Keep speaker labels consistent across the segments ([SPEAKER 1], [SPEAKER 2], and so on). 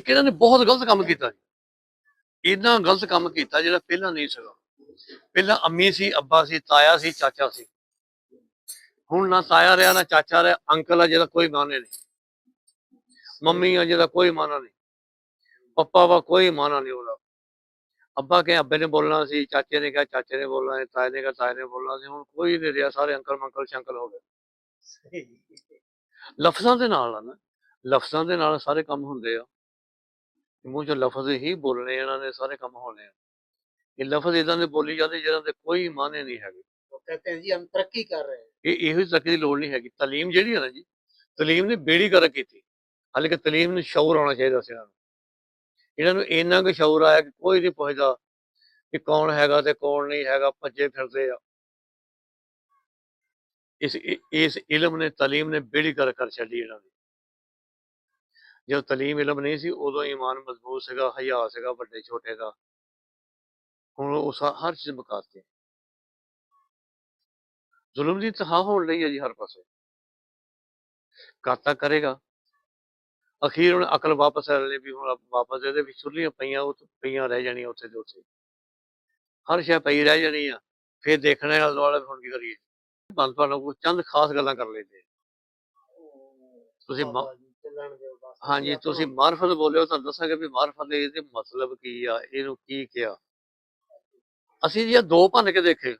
[SPEAKER 1] ਇਹਨਾਂ ਨੇ ਬਹੁਤ ਗਲਤ ਕੰਮ ਕੀਤਾ ਜੀ। ਇੰਨਾ ਗਲਤ ਕੰਮ ਕੀਤਾ ਜਿਹੜਾ ਪਹਿਲਾਂ ਨਹੀਂ ਸੀਗਾ। ਪਹਿਲਾਂ ਅੰਮੀ ਸੀ, ਅੱਬਾ ਸੀ, ਤਾਇਆ ਸੀ, ਚਾਚਾ ਸੀ। ਹੁਣ ਨਾ ਤਾਇਆ ਰਿਹਾ ਨਾ ਚਾਚਾ ਰਿਹਾ, ਅੰਕਲ ਆ ਜਿਹਦਾ ਕੋਈ ਮਾਨੇ ਨਹੀਂ, ਮੰਮੀ ਆ ਜਿਹਦਾ ਕੋਈ ਮਾਨਾ ਨਹੀਂ, ਪੱਪਾ ਵਾ ਕੋਈ ਮਾਨਾ ਨਹੀਂ ਉਹਦਾ। ਅੱਬਾ ਕਹੇ ਅੱਬੇ ਨੇ ਬੋਲਣਾ ਸੀ, ਚਾਚੇ ਨੇ ਕਿਹਾ ਚਾਚੇ ਨੇ ਬੋਲਣਾ ਸੀ, ਤਾਏ ਨੇ ਕਿਹਾ ਤਾਏ ਨੇ ਬੋਲਣਾ ਸੀ। ਹੁਣ ਕੋਈ ਨਹੀਂ ਰਿਹਾ, ਸਾਰੇ ਅੰਕਲ ਮੰਕਲ ਸ਼ੰਕਲ ਹੋ ਗਏ। ਲਫ਼ਜ਼ਾਂ ਦੇ ਨਾਲ ਆ ਨਾ, ਲਫ਼ਜ਼ਾਂ ਦੇ ਨਾਲ ਸਾਰੇ ਕੰਮ ਹੁੰਦੇ ਆ। ਮੂੰਹ ਚੋਂ ਲਫ਼ਜ਼ ਹੀ ਬੋਲਣੇ, ਇਹਨਾਂ ਨੇ ਸਾਰੇ ਕੰਮ ਹੋਣੇ ਆ। ਇਹ ਲਫ਼ਜ਼ ਇਦਾਂ ਦੇ ਬੋਲੀ ਜਾਂਦੇ ਜਿਹਨਾਂ ਦੇ ਕੋਈ ਮਾਨੇ ਨਹੀਂ ਹੈਗੇ।
[SPEAKER 2] ਉਹ ਕਹਤੇ हैं जी हम तरक्की कर रहे हैं।
[SPEAKER 1] ਇਹੋ ਤਰੱਕੀ ਦੀ ਲੋੜ ਨਹੀਂ ਹੈਗੀ। ਤਾਲੀਮ ਜਿਹੜੀ ਹੈ ਨਾ ਜੀ, ਤਾਲੀਮ ਨੇ ਬੇੜੀ ਗਰਕ ਕੀਤੀ। ਹਾਲਾਂਕਿ ਤਾਲੀਮ ਨੂੰ ਸ਼ੌਰ ਆਉਣਾ ਚਾਹੀਦਾ ਸੀ ਇਹਨਾਂ ਨੂੰ ਇੰਨਾ ਕੁ ਸ਼ੌਰ ਆਇਆ ਕਿ ਕੋਈ ਨਹੀਂ ਪੁੱਛਦਾ ਕਿ ਕੌਣ ਹੈਗਾ ਤੇ ਕੌਣ ਨਹੀਂ ਹੈਗਾ, ਭੱਜੇ ਫਿਰਦੇ ਆ। ਇਸ ਇਲਮ ਨੇ, ਤਾਲੀਮ ਨੇ ਬੇੜੀ ਗਰਕ ਕਰ ਛੱਡੀ ਇਹਨਾਂ ਦੀ। ਜਦੋਂ ਤਾਲੀਮ ਇਲਮ ਨਹੀਂ ਸੀ ਉਦੋਂ ਈਮਾਨ ਮਜ਼ਬੂਤ ਸੀਗਾ, ਹਯਾ ਸੀਗਾ ਵੱਡੇ ਛੋਟੇ ਦਾ। ਹੁਣ ਉਸ ਹਰ ਚੀਜ਼ ਮੁਕਾਤੀ। ਜ਼ੁਲਮ ਦੀ ਇੰਤਹਾ ਹੋਣ ਲਈ ਹੈ ਜੀ ਹਰ ਪਾਸੇ। ਕਾਤਾ ਕਰੇਗਾ ਅਖੀਰ ਹੁਣ ਅਕਲ ਵਾਪਸ ਆ ਲਈ ਵੀ ਹੁਣ ਵਾਪਸ ਇਹਦੇ ਵਿੱਚ ਛੁੱਲੀਆਂ ਪਈਆਂ, ਉਹ ਪਈਆਂ ਰਹਿ ਜਾਣੀਆਂ ਉੱਥੇ ਦੇ ਉੱਥੇ। ਹਰ ਸ਼ੈ ਪਈ ਰਹਿ ਜਾਣੀ ਆ। ਫਿਰ ਦੇਖਣਾ ਆਲੇ ਦੁਆਲੇ ਹੁਣ ਕੀ ਕਰੀਏ। ਬੰਦ ਤੁਹਾਨੂੰ ਚੰਦ ਖਾਸ ਗੱਲਾਂ ਕਰ ਲੈਂਦੇ। ਤੁਸੀਂ ਹਾਂਜੀ, ਤੁਸੀਂ ਮਾਰਫਤ ਬੋਲਿਓ, ਤੁਹਾਨੂੰ ਦੱਸਾਂਗੇ ਵੀ ਮਾਰਫਤ ਦੇ ਇਹਦੇ ਮਤਲਬ ਕੀ ਆ, ਇਹਨੂੰ ਕੀ ਕਿਹਾ। ਅਸੀਂ ਜੀ ਦੋ ਭੰਨ ਕੇ ਦੇਖੇ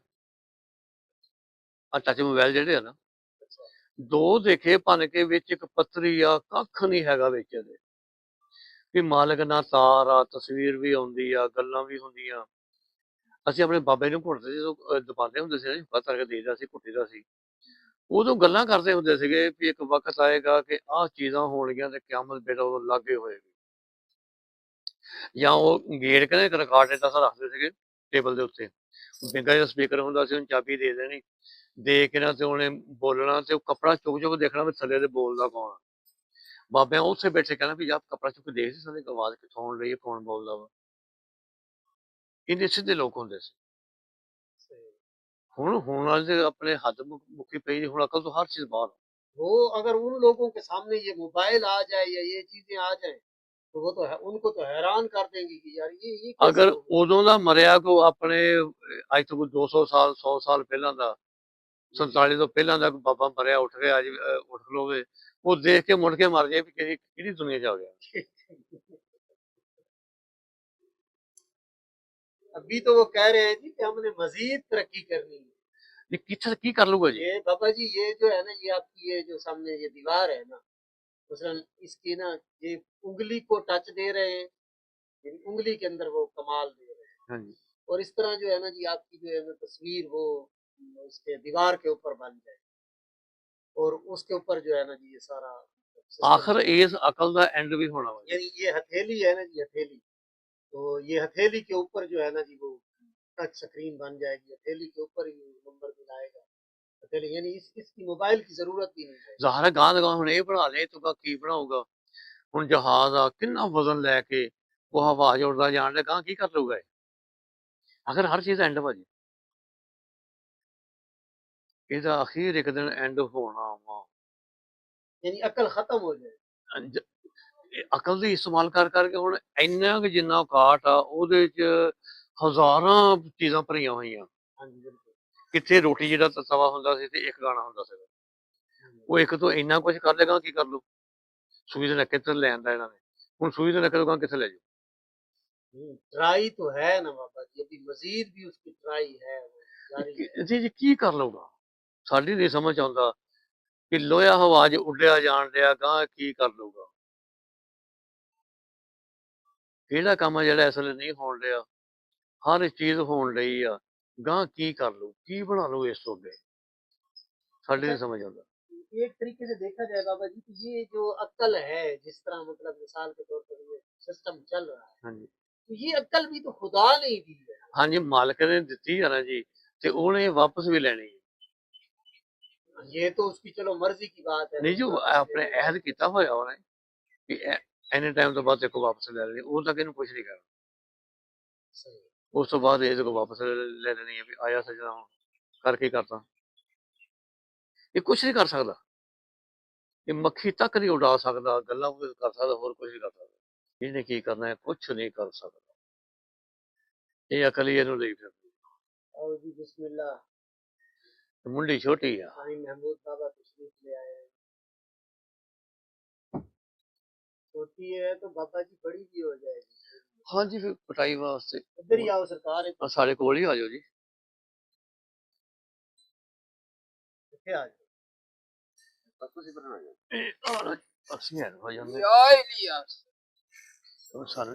[SPEAKER 1] ਆ ਟੱਚ ਮੋਬਾਈਲ ਜਿਹੜੇ ਆ ਨਾ, ਦੋ ਦੇਖੇ ਭੰਨ ਕੇ, ਵਿੱਚ ਇੱਕ ਪੱਤਰੀ ਆ, ਕੱਖ ਨਹੀਂ ਹੈਗਾ ਵਿੱਚ ਇਹਦੇ। ਵੀ ਮਾਲਕ ਨਾਲ ਤਾਰ ਆ, ਤਸਵੀਰ ਵੀ ਆਉਂਦੀ ਆ, ਗੱਲਾਂ ਵੀ ਹੁੰਦੀਆਂ। ਅਸੀਂ ਆਪਣੇ ਬਾਬੇ ਨੂੰ ਘੁੱਟਦੇ ਜਦੋਂ ਦਬਾਉਂਦੇ ਹੁੰਦੇ ਸੀ, ਪਤਾ ਕਰਕੇ ਦੇਖਦਾ ਸੀ, ਘੁੱਟੀਦਾ ਸੀ। ਉਦੋਂ ਗੱਲਾਂ ਕਰਦੇ ਹੁੰਦੇ ਸੀਗੇ ਵੀ ਇੱਕ ਵਕਤ ਆਏਗਾ ਕਿ ਆਹ ਚੀਜ਼ਾਂ ਹੋਣਗੀਆਂ ਤੇ ਕਿਆਮਤ ਬੇਟਾ ਉਦੋਂ ਲਾਗੇ ਹੋਏਗੀ। ਜਾਂ ਉਹ ਗੇਟ ਕਹਿੰਦੇ ਰਿਕਾਰਡ ਏਦਾਂ ਰੱਖਦੇ ਸੀਗੇ ਟੇਬਲ ਦੇ ਉੱਤੇ, ਬਿੰਗਾ ਜਿਹਾ ਸਪੀਕਰ ਹੁੰਦਾ ਸੀ, ਉਹਨੂੰ ਚਾਬੀ ਦੇ ਦੇਣੀ, ਦੇ ਕੇ ਨਾ ਤੇ ਉਹਨੇ ਬੋਲਣਾ ਤੇ ਉਹ ਕੱਪੜਾ ਚੁੱਕ ਚੁੱਕ ਦੇਖਣਾ ਵੀ ਥੱਲੇ ਦੇ ਬੋਲਦਾ ਕੌਣ ਆ। ਬਾਬਿਆਂ ਉੱਥੇ ਬੈਠੇ ਕਹਿਣਾ ਵੀ ਯਾਰ ਕੱਪੜਾ ਚੁੱਕ ਦੇਖ ਸੀ ਥੱਲੇ ਆਵਾਜ਼ ਕਿੱਥੋਂ ਆਉਣ ਰਹੀ ਹੈ, ਕੌਣ ਬੋਲਦਾ ਵਾ। ਇੰਨੇ ਸਿੱਧੇ ਲੋਕ ਹੁੰਦੇ ਸੀ। ਹੁਣ ਵਾਲੇ अपने हद मुक्की पई, हुण अकल तो हर चीज बाहर।
[SPEAKER 2] वो अगर उन लोगों के सामने ये मोबाइल आ जाए या ये चीजें आ जाए तो वो तो है, उनको तो हैरान कर देंगे कि यार ये
[SPEAKER 1] अगर उदों दा मरिया को अपने अज तो 200 साल 100 साल पहला दा 47 तो पहला दा बाबा मरिया उठ के आज उठ खलोवे, वो देख के मुड़ के मर जाए भी किहड़ी दुनिया च आ गया।
[SPEAKER 2] अभी तो वो कह रहे हैं जी कि हमने मजीद तरक्की करनी है।
[SPEAKER 1] ये कितना की कर लूंगा जी।
[SPEAKER 2] ये बाबा जी ये जो है ना, ये आपकी ये जो सामने ये दीवार है ना, मसलन इसकी ना ये उंगली को टच दे रहे हैं, उंगली के अंदर वो कमाल दे रहे हैं।
[SPEAKER 1] हाँ जी।
[SPEAKER 2] और इस तरह जो है ना जी आपकी जो है ना तस्वीर वो उसके दीवार के ऊपर बन जाए और उसके ऊपर जो है ना जी ये सारा
[SPEAKER 1] आखिर इस अकल का एंड भी होना वा।
[SPEAKER 2] यानी ये हथेली है ना जी, हथेली, तो ये हथेली के ऊपर जो है ना जी वो टच स्क्रीन बन जाएगी, हथेली के ऊपर ही नंबर मिलाएगा हथेली, यानी इसकी मोबाइल की जरूरत भी नहीं है।
[SPEAKER 1] ਜ਼ਾਹਰ ਹੈ ਗਾਂ ਲਗਾ ਹੁਣ ਇਹ ਬਣਾ ਲੈ ਤੂੰ ਕੀ ਬਣਾਊਗਾ। ਹੁਣ ਜਹਾਜ਼ ਆ ਕਿੰਨਾ ਵਜ਼ਨ ਲੈ ਕੇ ਉਹ ਹਵਾ 'ਚ ਉੱਡਦਾ ਜਾਣ ਡਿਆ, ਗਾਂ ਕੀ ਕਰ ਲਊਗਾ ਇਹ। ਆਖਿਰ ਹਰ ਚੀਜ਼ ਐਂਡ ਭਾਜੀ, ਇਹਦਾ ਅਖੀਰ ਇੱਕ ਦਿਨ ਐਂਡ ਹੋਣਾ ਵਾ।
[SPEAKER 2] यानी अकल खत्म हो जाए।
[SPEAKER 1] ਅਕਲ ਦੀ ਇਸਤੇਮਾਲ ਕਰ ਕਰਕੇ ਹੁਣ ਇੰਨਾ ਕਿ ਜਿੰਨਾ ਔਕਾਟ ਆ ਉਹਦੇ 'ਚ ਹਜ਼ਾਰਾਂ ਚੀਜ਼ਾਂ ਭਰੀਆਂ ਹੋਈਆਂ। ਕਿੱਥੇ ਰੋਟੀ ਜਿਹੜਾ ਤਵਾ ਹੁੰਦਾ ਸੀ ਤੇ ਇੱਕ ਗਾਣਾ ਹੁੰਦਾ ਸੀਗਾ, ਉਹ ਇੱਕ ਤੋਂ ਇੰਨਾ ਕੁਝ ਕਰ ਲੇਗਾ ਕੀ ਕਰ ਲੂ। ਸੂਈ ਦੇ ਨੱਕੇ ਤੇ ਲੈ ਆਂਦਾ ਇਹਨਾਂ ਨੇ, ਹੁਣ ਸੂਈ ਦੇ ਨੱਕੇ ਤੋਂ ਕਿੱਥੇ ਲੈ ਜਾਊ।
[SPEAKER 2] ट्राई तो है ना बाबा जी, अभी मजीद भी उसकी ट्राई है
[SPEAKER 1] ਜੀ ਕੀ ਕਰ ਲਊਗਾ। ਸਾਡੀ ਨਹੀਂ ਸਮਝ ਆਉਂਦਾ ਕਿ ਲੋਹਾ ਹਵਾ 'ਚ ਉੱਡਿਆ ਜਾਣ ਡਿਆ, ਗਾਂ ਕੀ ਕਰ ਲਊਗਾ। ਕਿਹੜਾ ਕੰਮ ਜਿਹੜਾ ਇਸ ਵੇਲੇ ਨਹੀਂ ਹੋਣ ਡਿਆ, ਹਰ ਚੀਜ਼ ਹੋਣ ਡਈ ਆ, ਗਾਂ ਕੀ ਕਰ ਲੂ, ਕੀ ਬਣਾ ਲੂ ਇਸ ਤੋਂ ਅੱਗੇ, ਸਾਡੀ नहीं समझ आता।
[SPEAKER 2] एक तरीके से देखा जाए बाबा जी तो ये जो अक्ल है, जिस तरह मतलब मिसाल के तौर पर ये सिस्टम चल रहा है,
[SPEAKER 1] हाँ जी,
[SPEAKER 2] तो ये अक्ल भी तो खुदा ने ही दी है।
[SPEAKER 1] हाँ जी, मालिक ने ਦਿੱਤੀ है ना जी, ਤੇ ਉਹਨੇ ਵਾਪਸ ਵੀ ਲੈਣੀ ਹੈ।
[SPEAKER 2] ये तो उसकी चलो मर्जी की बात है।
[SPEAKER 1] नहीं जो ਆਪਣੇ ਅਹਿਦ ਕੀਤਾ ਹੋਇਆ ਉਹਨੇ ਕਿ ਐਨੇ ਟਾਈਮ ਤੋਂ ਬਾਅਦ ਦੇਖੋ ਵਾਪਸ ਲੈ ਲੈਣੀ, ਉਹ ਤੱਕ ਇਹਨੂੰ ਕੁਝ ਨਹੀਂ ਕਰਨਾ। ਉਸ ਤੋਂ ਬਾਅਦ ਇਹਦੇ ਕੋਲ ਵਾਪਸ ਲੈ ਲੈਣੀ ਹੈ ਵੀ ਆਇਆ ਸਜਣਾ ਹੁਣ ਕਰਕੇ ਕਰਤਾ। ਇਹ ਕੁਝ ਨਹੀਂ ਕਰ ਸਕਦਾ, ਇਹ ਮੱਖੀ ਤੱਕ ਨਹੀਂ ਉਡਾ ਸਕਦਾ, ਗੱਲਾਂ ਕਰ ਸਕਦਾ, ਹੋਰ ਕੁਝ ਨਹੀਂ ਕਰ ਸਕਦਾ। ਇਹਨੇ ਕੀ ਕਰਨਾ ਹੈ, ਕੁਛ ਨਹੀਂ ਕਰ ਸਕਦਾ। ਇਹ ਅਕਲ ਹੀ ਇਹਨੂੰ ਲਈ ਫਿਰਦੀ।
[SPEAKER 2] और जी बिस्मिल्लाह।
[SPEAKER 1] ਮੁੰਡੀ ਛੋਟੀ ਆ।
[SPEAKER 2] साईं महमूद बाबा तशरीफ ले आए हैं। छोटी है तो बाबा जी बड़ी भी हो जाएगी।
[SPEAKER 1] ਹਾਂਜੀ ਫਿਰ ਪਟਾਈ ਵਾਸਤੇ
[SPEAKER 2] इधर ही आओ सरकार,
[SPEAKER 1] ਸਾਡੇ ਕੋਲ ਹੀ ਆ ਜਾਓ ਜੀ।
[SPEAKER 2] इतने आ जाओ।
[SPEAKER 1] ਅਸੀਂ ਹੈ ਹੋ ਜਾਂਦੇ ਸਾਨੂੰ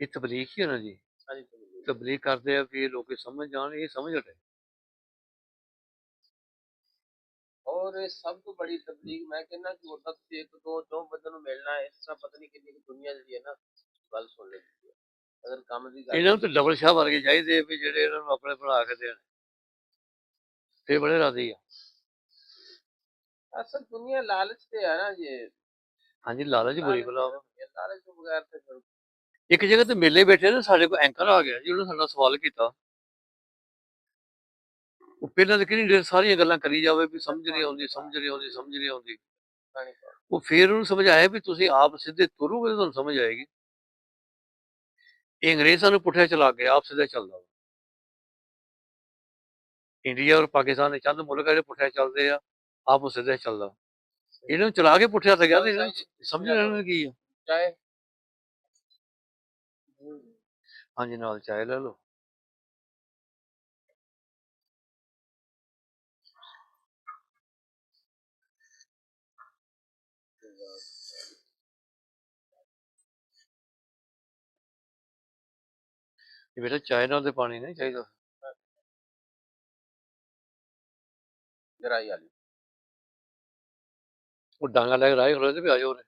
[SPEAKER 1] ਇਹ ਤਬਲੀਗ ਹੀ ਹੈ ਨਾ ਜੀ। ਤਬਲੀਗ ਕਰਦੇ ਆ ਵੀ ਲੋਕੀ ਸਮਝ ਜਾਣ, ਇਹ ਸਮਝ ਹਟੇ।
[SPEAKER 3] और सब तो बड़ी तबलीग मैं कहना कि उस वक्त एक दो जो बंदे ਨੂੰ ਮਿਲਣਾ ਹੈ, ਇਸ ਤਰ੍ਹਾਂ ਪਤਾ ਨਹੀਂ ਕਿੰਨੀ ਦੁਨੀਆ ਜਿਹੜੀ ਹੈ ਨਾ ਗੱਲ ਸੁਣ ਲੈਂਦੀ ਹੈ। ਅਗਰ ਕੰਮ ਦੀ ਗੱਲ
[SPEAKER 1] ਇਹਨਾਂ ਨੂੰ ਤਾਂ ਡਬਲ ਸ਼ਾਹ ਵਰਗੇ ਚਾਹੀਦੇ ਵੀ ਜਿਹੜੇ ਇਹਨਾਂ ਨੂੰ ਆਪਣੇ ਪੜਾ ਕੇ ਦੇਣ, ਤੇ ਬੜੇ ਰਾਜ਼ੀ ਆ।
[SPEAKER 3] ਅਸਲ ਦੁਨੀਆ ਲਾਲਚ ਤੇ ਹੈ ਨਾ ਜੀ।
[SPEAKER 1] ਹਾਂਜੀ ਲਾਲਚ ਬੁਰੀ ਬਲਾ।
[SPEAKER 3] ਲਾਲਚ ਤੋਂ ਬਗੈਰ ਤੇ ਫਿਰ
[SPEAKER 1] ਇੱਕ ਜਗ੍ਹਾ ਤੇ ਮੇਲੇ ਬੈਠੇ ਨੇ, ਸਾਡੇ ਕੋਲ ਐਂਕਰ ਆ ਗਿਆ ਜੀ, ਉਹਨੇ ਸਾਡਾ ਸਵਾਲ ਕੀਤਾ। ਉਹ ਪਹਿਲਾਂ ਤਾਂ ਕਿੰਨੀ ਦੇਰ ਸਾਰੀਆਂ ਗੱਲਾਂ ਕਰੀ ਜਾਵੇ ਵੀ ਸਮਝ ਨਹੀਂ ਆਉਂਦੀ, ਸਮਝ ਨਹੀਂ ਆਉਂਦੀ, ਸਮਝ ਨਹੀਂ ਆਉਂਦੀ। ਉਹ ਫਿਰ ਉਹਨੂੰ ਸਮਝਾਇਆ ਵੀ ਤੁਸੀਂ ਆਪ ਸਿੱਧੇ ਤੁਰੋਗੇ ਤਾਂ ਤੁਹਾਨੂੰ ਸਮਝ ਆਏਗੀ। ਇਹ ਅੰਗਰੇਜ਼ ਸਾਨੂੰ ਪੁੱਠਿਆ ਚਲਾ ਕੇ ਆਪ ਸਿੱਧਾ ਚੱਲਦਾ ਵਾ। ਇੰਡੀਆ ਔਰ ਪਾਕਿਸਤਾਨ ਦੇ ਚੰਦ ਮੁਲਕ ਜਿਹੜੇ ਪੁੱਠਿਆ ਚੱਲਦੇ ਆ, ਆਪ ਉਹ ਸਿੱਧਾ ਚੱਲਦਾ। ਇਹਨਾਂ ਨੂੰ ਚਲਾ ਕੇ ਪੁੱਠਿਆ ਤਾਂ ਗਿਆ, ਤੇ ਇਹਨਾਂ ਨੂੰ ਸਮਝ ਇਹਨਾਂ ਨੂੰ ਕੀ ਆ।
[SPEAKER 3] ਚਾਹੇ
[SPEAKER 1] ਹਾਂਜੀ ਨਾਲ ਚਾਹ ਲੈ ਲਓ। ਇਹ ਬੇਟਾ ਚਾਹ ਨਾਲ ਤੇ ਪਾਣੀ ਨਹੀਂ ਚਾਹੀਦਾ।
[SPEAKER 3] ਗਰਾਈ ਵਾਲੀ
[SPEAKER 1] ਉਹ ਡਾਂਗਾ ਲੈ ਕੇ ਰਾਹ ਖਲੋਏ ਤੇ ਵੀ ਆ ਜਾਓ ਉਰੇ।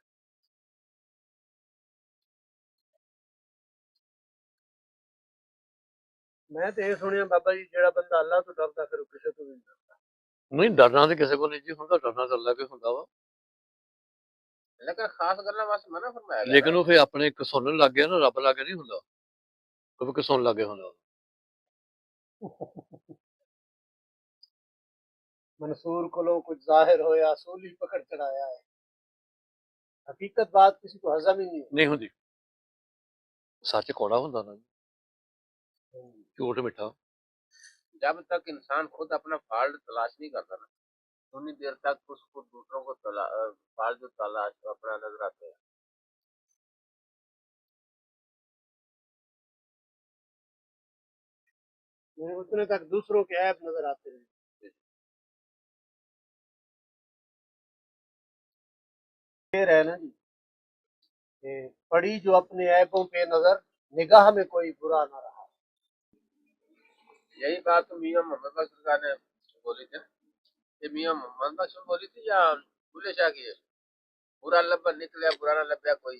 [SPEAKER 2] मैं तो ये सुनिया बाबा जी, जेड़ा बंदा अल्लाह तो डरता फिर किसी तो भी नहीं डरता।
[SPEAKER 1] ਨਹੀਂ ਡਰਨਾ ਤੇ ਕਿਸੇ ਕੋਲ ਨਹੀਂ ਜੀ ਹੁੰਦਾ, ਡਰਨਾ ਤਾਂ ਅੱਲਾ ਕੇ ਹੁੰਦਾ ਵਾ।
[SPEAKER 3] ਲੇਕਿਨ ਖਾਸ ਗੱਲਾਂ ਵਾਸਤੇ ਮਨਾ ਫਰਮਾਇਆ ਗਿਆ
[SPEAKER 1] ਲੇਕਿਨ ਉਹ ਫਿਰ ਆਪਣੇ ਸੁਣਨ ਲੱਗ ਗਿਆ ਨਾ, ਰੱਬ ਲਾਗੇ ਨਹੀਂ ਹੁੰਦਾ, ਉਹ ਵੀ ਸੁਣਨ ਲੱਗੇ ਹੁੰਦਾ।
[SPEAKER 2] मंसूर को लो कुछ जाहिर हो या सूली पकड़ चढ़ाया है, हकीकत बात किसी को हजम ही नहीं
[SPEAKER 1] ਨਹੀਂ ਹੁੰਦੀ। ਸੱਚ ਕੌੜਾ ਹੁੰਦਾ ਨਾ, ਝੂਠ ਮਿੱਠਾ।
[SPEAKER 3] जब तक इंसान खुद अपना फॉल्ट तलाश नहीं करता ना, उतनी देर तक उसको दूसरों को फॉल्ट जो तलाश अपना नजर आते हैं।
[SPEAKER 2] है, उतने तक दूसरों के ऐप नजर आते हैं। शेर है ना जी, कि पड़ी जो अपने ऐपों पे नजर, निगाह में कोई बुरा ना रहा।
[SPEAKER 3] यही बात तो मियां मोहम्मद बख्श खान ने बोली थी। ये मियां मोहम्मद बख्श ने बोली थी या बुल्ले शाह की है? बुरा लब्बा निकले बुरा ना लब्बा कोई,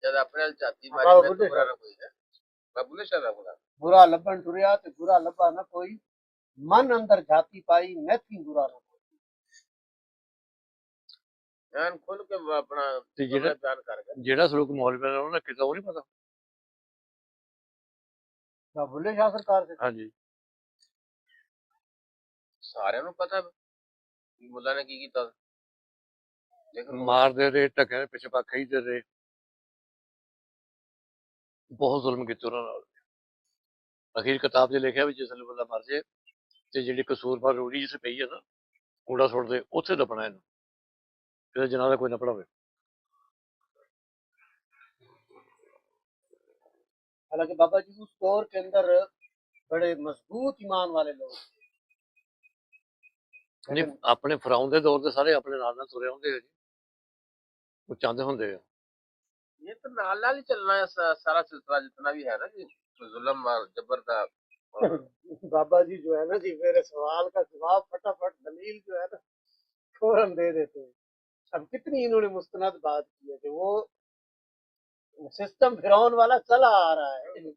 [SPEAKER 3] जब अपने अल जाती मारी में तो बुरा ना कोई है। बुल्ले शाह का बोला
[SPEAKER 2] बुरा लबन टुरिया ते बुरा लब्बा ना कोई, मन अंदर जाती पाई मैं थी बुरा ना कोई।
[SPEAKER 3] ध्यान खोल के वो अपना
[SPEAKER 1] ਤੇ ਜਿਹੜਾ
[SPEAKER 3] बयान कर गए।
[SPEAKER 1] ਜਿਹੜਾ ਸਲੂਕ ਮੌਲਵੀ ਨਾਲ ਉਹਨਾਂ ਕੀਤਾ ਉਹ ਨਹੀਂ ਪਤਾ।
[SPEAKER 2] क्या बुल्ले शाह सरकार से?
[SPEAKER 1] ਹਾਂਜੀ
[SPEAKER 3] सारे ਨੂੰ ਪਤਾ ਵੀ ਮੁੱਲਾ ਨੇ ਕੀ ਕੀਤਾ, ਲੇਕਿਨ
[SPEAKER 1] ਮਾਰਦੇ ਰਹੇ, ਢੱਕਿਆਂ ਦੇ ਪਿੱਛੇ ਪਾ ਖਿੱਚਦੇ ਰਹੇ, ਬਹੁਤ ਜ਼ੁਲਮ ਕੀਤੇ ਉਹਨਾਂ ਨਾਲ। ਅਖੀਰ ਕਿਤਾਬ 'ਚ ਲਿਖਿਆ ਵੀ ਜਿਸ ਵੇਲੇ ਬੰਦਾ ਮਰ ਜੇ ਤੇ ਜਿਹੜੀ ਕਸੂਰਵਾਰ ਰੋੜੀ ਜਿੱਥੇ ਪਈ ਹੈ ਨਾ, ਕੂੜਾ ਸੁੱਟਦੇ ਉੱਥੇ ਦਫਨਾ ਇਹਨੂੰ, ਇਹਦਾ ਜਨਾਜ਼ਾ ਕੋਈ ਨਾ ਪੜਾਵੇ।
[SPEAKER 2] हालांकि बाबा जी उस दौर के अंदर बड़े मजबूत ईमान वाले लोग थे।
[SPEAKER 1] ਨਹੀਂ ਆਪਣੇ ਫਰਾਉਨ ਦੇ ਦੌਰ ਦੇ ਸਾਰੇ ਆਪਣੇ ਨਾਲ ਨਾਲ ਤੁਰੇ ਹੁੰਦੇ ਆ ਜੀ, ਉਹ ਚਾਹੁੰਦੇ ਹੁੰਦੇ ਆ।
[SPEAKER 3] ये तो नाल नाल ही चलना है सारा सिलसिला जितना भी है ना जी, जुल्म और जबर का।
[SPEAKER 2] बाबा जी जो है ना जी, मेरे सवाल का जवाब फटाफट दलील जो है ना फौरन दे देते हैं। अब कितनी इन्होंने मुस्तनद बात की है कि वो सिस्टम फिरौन वाला चला आ रहा है,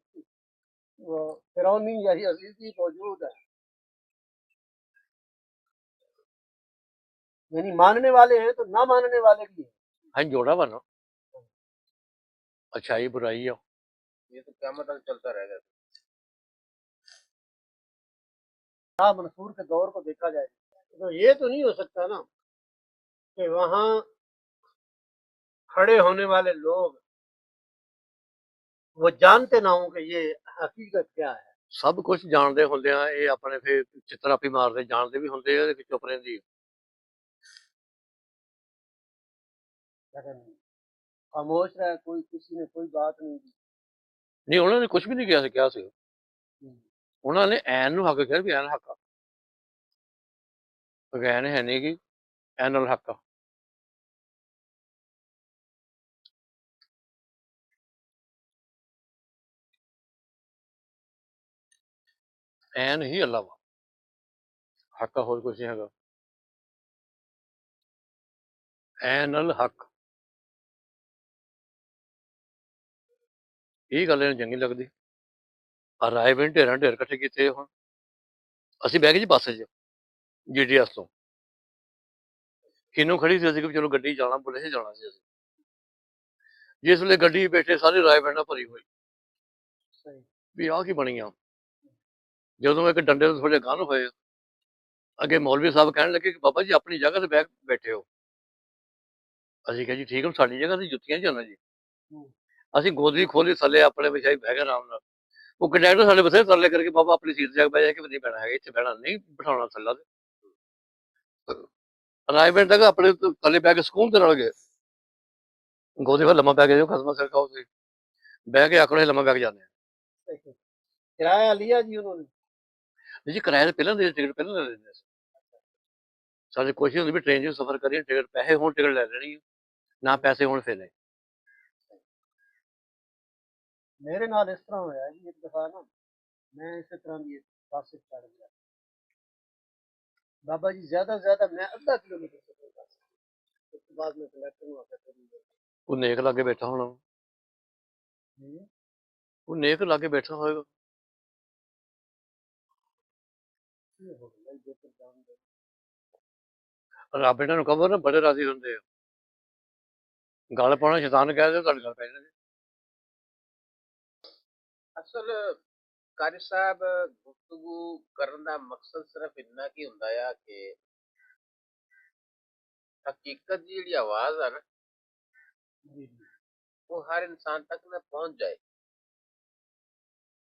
[SPEAKER 2] वो फिरौनी यही अजीजी मौजूद है, यानी मानने वाले हैं तो ना मानने वाले भी हैं।
[SPEAKER 1] ਹਾਂ ਜੋੜਾ ਬਣਾ, अच्छाई बुराई है।
[SPEAKER 3] ये तो क़यामत तक चलता रहेगा।
[SPEAKER 2] हाँ, मंसूर के दौर को देखा जाए तो ये तो नहीं हो सकता ना कि वहाँ खड़े होने वाले लोग वो जानते ना हो कि ये हकीकत क्या है।
[SPEAKER 1] ਸਭ ਕੁਝ ਜਾਣਦੇ ਹੁੰਦੇ ਆ, ਇਹ ਆਪਣੇ ਫਿਰ ਚਿੱਤਰਾਪੀ ਮਾਰਦੇ ਜਾਣਦੇ ਵੀ ਹੁੰਦੇ ਆ ਕਿ ਚੁੱਪ ਰਹਿੰਦੀ ਆ।
[SPEAKER 2] लेकिन खामोश रहे, कोई किसी ने कोई बात नहीं की।
[SPEAKER 1] ਨਹੀਂ ਉਹਨਾਂ ਨੇ ਕੁਝ ਵੀ ਨਹੀਂ ਕਿਹਾ ਸੀ। ਉਹਨਾਂ ਨੇ ਐਨ ਨੂੰ ਹੱਕ ਕਿਹਾ ਵੀ ਐਨ ਹੱਕ ਆ, ਬਗੈਨ ਹੈ ਨਹੀਂ ਗੀ, ਐਨ ਨਾਲ ਹੱਕ ਆ। ਐਨ ਹੀ ਅੱਲਾ ਵਾ, ਹੱਕ ਆ, ਹੋਰ ਕੁਝ ਨਹੀਂ ਹੈਗਾ। ਐਨ ਨਾਲ ਹੱਕ, ਇਹ ਗੱਲ ਇਹਨੂੰ ਚੰਗੀ ਲੱਗਦੀ। ਆ ਰਾਏ ਬਿਨ ਢੇਰਾਂ ਢੇਰ ਇਕੱਠੇ ਕੀਤੇ ਹੁਣ। ਅਸੀਂ ਬਹਿ ਗਏ ਜੀ ਬੱਸ 'ਚ GTS ਤੋਂ, ਕਿਨੂੰ ਖੜੀ ਸੀ ਅਸੀਂ ਕਿ ਚਲੋ ਗੱਡੀ ਜਾਣਾ, ਬੁੱਲੇ 'ਚ ਜਾਣਾ ਸੀ ਅਸੀਂ। ਜਿਸ ਵੇਲੇ ਗੱਡੀ ਬੈਠੇ ਸਾਰੇ ਰਾਏ ਬਿਨ ਨਾਲ ਭਰੀ ਹੋਈ ਵੀ ਆਹ ਕੀ ਬਣੀ ਆ। ਜਦੋਂ ਇੱਕ ਡੰਡੇ ਤੋਂ ਥੋੜੇ ਗੰਨ ਹੋਏ, ਅੱਗੇ ਮੌਲਵੀ ਸਾਹਿਬ ਕਹਿਣ ਲੱਗੇ ਕਿ ਬਾਬਾ ਜੀ ਆਪਣੀ ਜਗ੍ਹਾ ਤੇ ਬੈਠੇ ਹੋ। ਅਸੀਂ ਕਿਹਾ ਜੀ ਠੀਕ ਹੈ, ਸਾਡੀ ਜਗ੍ਹਾ ਤੇ ਜੁੱਤੀਆਂ ਜਾਣਾ ਜੀ। ਅਸੀਂ ਗੋਦੀ ਖੋਲੀ ਥੱਲੇ ਆਪਣੇ ਵਿਛਾਈ ਬਹਿ ਗਏ ਆਰਾਮ ਨਾਲ। ਉਹ ਕੰਡਕਟਰ ਸਾਡੇ ਬਥੇ ਥੱਲੇ ਕਰਕੇ ਬਾਬਾ ਆਪਣੀ ਸੀਟ ਤੇ ਜਾ ਕੇ ਬਹਿ ਜਾ ਕੇ ਨਹੀਂ ਬਹਿਣਾ ਹੈਗਾ, ਇੱਥੇ ਬਹਿਣਾ ਨਹੀਂ, ਬਿਠਾਉਣਾ ਥੱਲਾ ਤੇ ਰਾਜਬਿੰਦ ਤੱਕ ਆਪਣੇ ਥੱਲੇ ਬਹਿ ਕੇ ਸਕੂਨ ਦੇ ਨਾਲ ਗਏ। ਗੋਦੀ ਫਿਰ ਲੰਮਾ ਪੈ ਕੇ ਜੋ ਖਸਮਾ ਸਿਰ ਖਾਓ ਸੀ, ਬਹਿ ਕੇ ਆਖਣੇ ਲੰਮਾ ਪੈ ਕੇ ਜਾਂਦੇ ਆ।
[SPEAKER 2] किराया लिया जी उन्होंने?
[SPEAKER 1] ਜੀ ਕਿਰਾਏ ਤੇ ਪਹਿਲਾਂ ਦੇ ਟਿਕਟ ਪਹਿਲਾਂ ਲੈ ਲੈਂਦੇ ਸੀ। ਸਾਡੀ ਕੋਸ਼ਿਸ਼ ਹੁੰਦੀ ਵੀ ਟ੍ਰੇਨ 'ਚ ਸਫ਼ਰ ਕਰੀਏ, ਟਿਕਟ ਪੈਸੇ ਹੋਣ ਟਿਕਟ ਲੈ ਲੈਣੀ, ਨਾ ਪੈਸੇ ਹੋਣ ਫਿਰ ਨਹੀਂ।
[SPEAKER 2] मेरे नाल इस तरह होया जी, एक दफा ना मैं इस तरह की बस चढ़ गया। बाबा जी ज्यादा से ज्यादा मैं आधा किलोमीटर सफर कर सकता, उसके बाद में कलेक्टर ਨੂੰ ਆਖਿਆ ਕਰੀ।
[SPEAKER 1] ਉਹ ਨੇਕ ਲਾਗੇ ਬੈਠਾ ਹੋਣਾ, ਉਹ ਨੇਕ ਲਾਗੇ ਬੈਠਾ ਹੋਏਗਾ। ਰੱਬ ਇਹਨਾਂ ਨੂੰ ਕਹੋ ਨਾ, ਬੜੇ ਰਾਜ਼ੀ ਹੁੰਦੇ ਆ। ਗੱਲ ਪਾਉਣਾ ਸ਼ੈਤਾਨ ਕਹਿ ਦਿਓ, ਤੁਹਾਡੀ ਗੱਲ ਪੈ ਜਾਣੀ।
[SPEAKER 3] ਅਸਲ ਕਾਰੀ ਸਾਹਿਬ ਗੁਫ਼ਤਗੂ ਕਰਨ ਦਾ ਮਕਸਦ ਸਿਰਫ ਇੰਨਾ ਕੀ ਹੁੰਦਾ ਆ ਕਿ ਹਕੀਕਤ ਦੀ ਜਿਹੜੀ ਆਵਾਜ਼ ਆ ਨਾ, ਉਹ ਹਰ ਇਨਸਾਨ ਤੱਕ ਨਾ ਪਹੁੰਚ ਜਾਏ।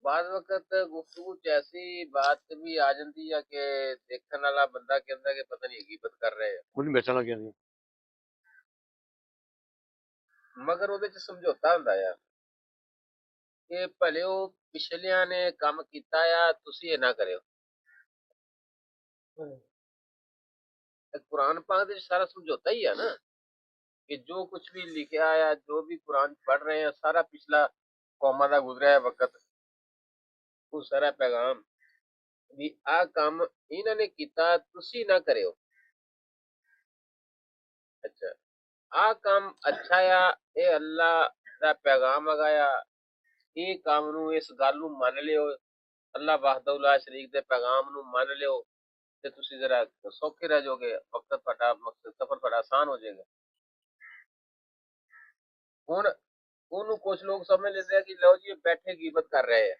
[SPEAKER 3] ਬਾਜ਼ ਵਕਤ ਗੁਫ਼ਤਗੂ 'ਚ ਐਸੀ ਬਾਤ ਵੀ ਆ ਜਾਂਦੀ ਆ ਕਿ ਦੇਖਣ ਵਾਲਾ ਬੰਦਾ ਕਹਿੰਦਾ ਕਿ ਪਤਾ ਨਹੀਂ ਗੀਬਤ ਕਰ ਰਹੇ ਆ,
[SPEAKER 1] ਉਹਨੂੰ ਵੇਚਣ ਲੱਗ ਜਾਂਦੀ।
[SPEAKER 3] ਮਗਰ ਉਹਦੇ 'ਚ ਸਮਝੌਤਾ ਹੁੰਦਾ ਆ ਕਿ ਭਲੇ ਉਹ ਪਿਛਲਿਆਂ ਨੇ ਕੰਮ ਕੀਤਾ ਆ, ਤੁਸੀਂ ਇਹ ਨਾ ਕਰਿਓ। ਕੁਰਾਨ ਪਾਕ ਦੇ ਸਾਰਾ ਸਮਝੌਤਾ ਹੀ ਆ ਨਾ ਕਿ ਜੋ ਕੁਝ ਵੀ ਲਿਖਿਆ ਆ, ਜੋ ਵੀ ਕੁਰਾਨ ਪੜ੍ਹ ਰਹੇ ਆ, ਸਾਰਾ ਪਿਛਲਾ ਕੌਮਾਂ ਦਾ ਗੁਜ਼ਰਿਆ ਵਕਤ, ਉਹ ਸਾਰਾ ਪੈਗਾਮ ਵੀ ਆਹ ਕੰਮ ਇਹਨਾਂ ਨੇ ਕੀਤਾ, ਤੁਸੀਂ ਨਾ ਕਰਿਓ। ਅੱਛਾ, ਆਹ ਕੰਮ ਅੱਛਾ ਆ, ਇਹ ਅੱਲਾ ਦਾ ਪੈਗਾਮ ਹੈਗਾ ਆ, ਇਹ ਕੰਮ ਨੂੰ, ਇਸ ਗੱਲ ਨੂੰ ਮੰਨ ਲਿਓ, ਅੱਲਾ ਵਹਦਹੁ ਲਾ ਸ਼ਰੀਕ ਦੇ ਪੈਗਾਮ ਨੂੰ ਮੰਨ ਲਿਓ ਤੇ ਤੁਸੀਂ ਜ਼ਰਾ ਸੌਖੇ ਰਹਿ ਜਾਓਗੇ, ਵਕਤ ਤੁਹਾਡਾ, ਮਕਸਦ ਸਫਰ ਤੁਹਾਡਾ ਆਸਾਨ ਹੋ ਜਾਏਗਾ। ਹੁਣ ਉਹਨੂੰ ਕੁਝ ਲੋਕ ਸਮਝ ਲੈਂਦੇ ਆ ਕਿ ਲਓ ਜੀ ਬੈਠੇ ਗੀਬਤ ਕਰ ਰਹੇ ਆ।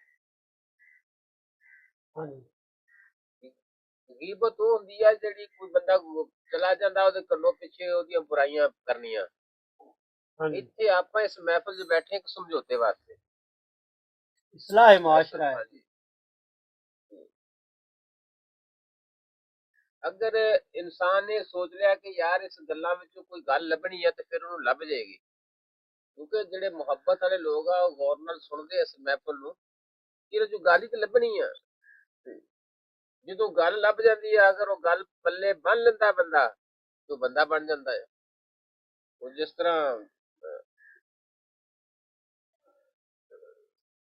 [SPEAKER 3] ਗੀਬਤ ਉਹ ਹੁੰਦੀ ਆ ਜਿਹੜੀ ਕੋਈ ਬੰਦਾ ਚਲਾ ਜਾਂਦਾ, ਉਹਦੇ ਕੰਨੋਂ ਪਿੱਛੇ ਉਹਦੀਆਂ ਬੁਰਾਈਆਂ ਕਰਨੀਆਂ। ਇੱਥੇ ਆਪਾਂ ਇਸ ਮਹਿਫਲ 'ਚ ਬੈਠੇ ਇੱਕ ਸਮਝੌਤੇ ਵਾਸਤੇ, ਇਸਲਾਹ ਮੁਆਸ਼ਰਾ ਹੈ। ਅਗਰ ਇਨਸਾਨ ਨੇ ਸੋਚ ਲਿਆ ਕਿ ਯਾਰ ਇਸ ਗੱਲਾਂ ਵਿੱਚੋਂ ਕੋਈ ਗੱਲ ਲੱਭਣੀ ਹੈ ਤੇ ਫਿਰ ਉਹਨੂੰ ਲੱਭ ਜਾਏਗੀ, ਕਿਉਂਕਿ ਜਿਹੜੇ ਮੁਹੱਬਤ ਵਾਲੇ ਲੋਕ ਆ ਉਹ ਗੌਰ ਨਾਲ ਸੁਣਦੇ ਇਸ ਮਹਿਫਲ ਨੂੰ ਕਿ ਇਹਦੇ 'ਚੋਂ ਗੱਲ ਹੀ ਤੇ ਲੱਭਣੀ ਆ। ਜਦੋਂ ਗੱਲ ਲੱਭ ਜਾਂਦੀ ਆ, ਅਗਰ ਉਹ ਗੱਲ ਪੱਲੇ ਬੰਨ ਲੈਂਦਾ ਬੰਦਾ, ਤੇ ਉਹ ਬੰਦਾ ਬਣ ਜਾਂਦਾ ਹੈ। ਉਹ ਜਿਸ ਤਰ੍ਹਾਂ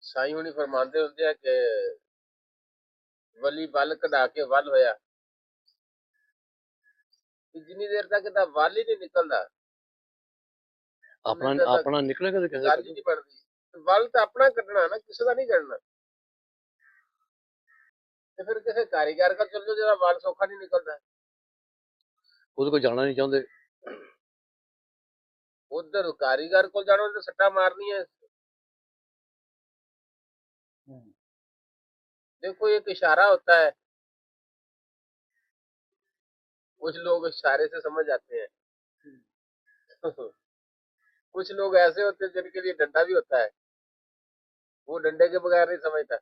[SPEAKER 3] ਸਾਈਂ ਹੁਣੀ ਫਰਮਾਉਂਦੇ ਹੁੰਦੇ ਆ ਕਿ ਵਲੀ ਵੱਲ ਕਢਾ ਕੇ ਵੱਲ ਹੋਇਆ, ਜਿੰਨੀ ਦੇਰ ਤੱਕ ਇਹਦਾ ਵੱਲ ਹੀ ਨਹੀਂ ਨਿਕਲਦਾ,
[SPEAKER 1] ਆਪਣਾ ਨਿਕਲੇਗਾ ਤੇ ਕਿਸੇ
[SPEAKER 3] ਗੱਲ ਹੀ ਨਹੀਂ ਬਣਦੀ। ਵੱਲ ਤਾਂ ਆਪਣਾ ਕੱਢਣਾ ਨਾ, ਕਿਸੇ ਦਾ ਨਹੀਂ ਕੱਢਣਾ। ਤੇ ਫਿਰ ਕਿਸੇ ਕਾਰੀਗਰ ਕੋਲ ਚੱਲ ਜਾਓ ਜਿਹੜਾ ਵੱਲ ਸੌਖਾ ਨਹੀਂ ਨਿਕਲਦਾ,
[SPEAKER 1] ਉਹਦੇ ਕੋਲ ਜਾਣਾ ਨਹੀਂ ਚਾਹੁੰਦੇ।
[SPEAKER 3] ਉਧਰ ਕਾਰੀਗਰ ਕੋਲ ਜਾਣਾ ਤੇ ਸੱਟਾ ਮਾਰਨੀਆਂ। देखो एक इशारा होता है, कुछ लोग इशारे से समझ आते हैं। کچھ لوگ ایسے ہوتے ہیں جن کے لیے ڈنڈا بھی ہوتا ہے، وہ ڈنڈے کے بغیر نہیں سمجھتا.